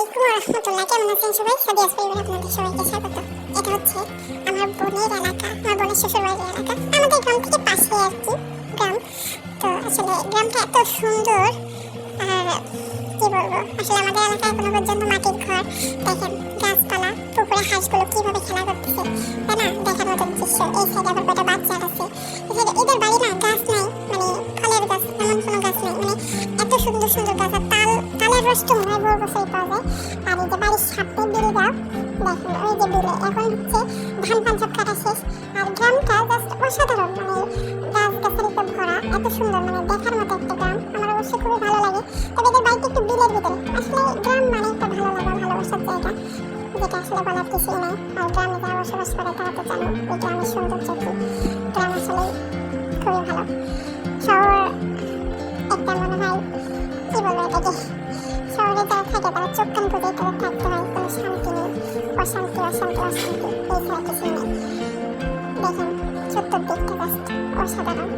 আলাইকুম ওয়া রাহমাতুল্লাহ। কেমন আছেন সবাই? সাদিয়াস পরিবারে আপনাদের সবাইকে স্বাগত। এটা হচ্ছে আমার বোনের এলাকা, আমার বোনের শ্বশুরবাড়ির এলাকা। আমাদের গ্রাম থেকে পাশে আর কি গ্রাম। তো আসলে গ্রামটা এত সুন্দর, আর কি বলবো, আসলে আমাদের এলাকায় এখনো পর্যন্ত মাটির ঘর, দেখেন গাছপালা, পুকুরে হাঁসগুলো কিভাবে খেলা করতেছে, তাই না? দেখার মতো দৃশ্য। এই সাইডে আবার কয়টা বাচ্চা আছে। এই সাইডে এদের বাড়ি না গাছ নাই, মানে ফলের গাছ এমন কোনো গাছ নেই, মানে এত সুন্দর সুন্দর গাছ। আর তালের রস তো মনে হয় বড় বছরই পাওয়া যায়। আর এই যে বাড়ির সামনে বিল গাছ, দেখেন ওই যে বিলে এখন হচ্ছে ধান পান সব কাটা শেষ। আর গ্রামটা জাস্ট অসাধারণ, মানে গাছ গাছালিতে ভরা, এত সুন্দর, মানে দেখার মতো একটা গ্রাম। আমার অবশ্যই খুবই ভালো লাগে। তবে এদের বাড়িতে একটু বিলের ভিতরে। আসলে গ্রাম মানে একটা ভালো লাগা, ভালোবাসার জায়গা, যেটা আসলে বলার কিছুই নাই। আর গ্রামে যারা বসবাস করে তারা তো জানো এই গ্রামের সৌন্দর্য কি। গ্রাম আসলে খুবই ভালো। শহর একটা মনে হয়, কি বলবো এটাকে, শহরে যারা থাকে তারা চোখ কান বুঝে তাদের থাকতে হয়, কোনো শান্তি নেই, অশান্তি অশান্তি অশান্তি, এই ছাড়া কিছুই নেই। দেখেন চতুর্দিকটা জাস্ট অসাধারণ।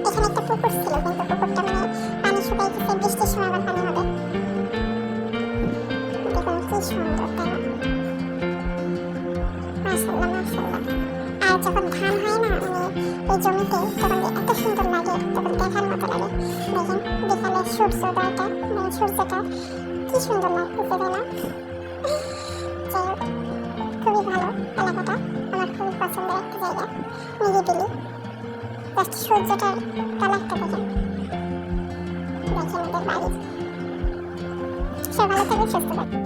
এখানে একটা পুকুর ছিল, কিন্তু পুকুরটা মানে পানি শুকাই গেছে, বৃষ্টির সময় আবার পানি হবে। দেখুন কি সুন্দর, তাই না? মাশাআল্লাহ মাশাআল্লাহ। আর যখন ধান হয় না, মানে এই জমিতে, তখন যে এত সুন্দর লাগে, তখন দেখার মতো লাগে। দেখেন বিকালে সূর্যোদয়টা, মানে সূর্যটা কি সুন্দর লাগতেছে, তাই না? যাই হোক, খুবই ভালো এলাকাটা, আমার খুবই পছন্দের একটা জায়গা, নিরিবিলি। জাস্ট সূর্যটার কালারটা দেখেন, দেখেন ওদের বাড়ি। সে ভালো থাকবে, সুস্থ থাকবে।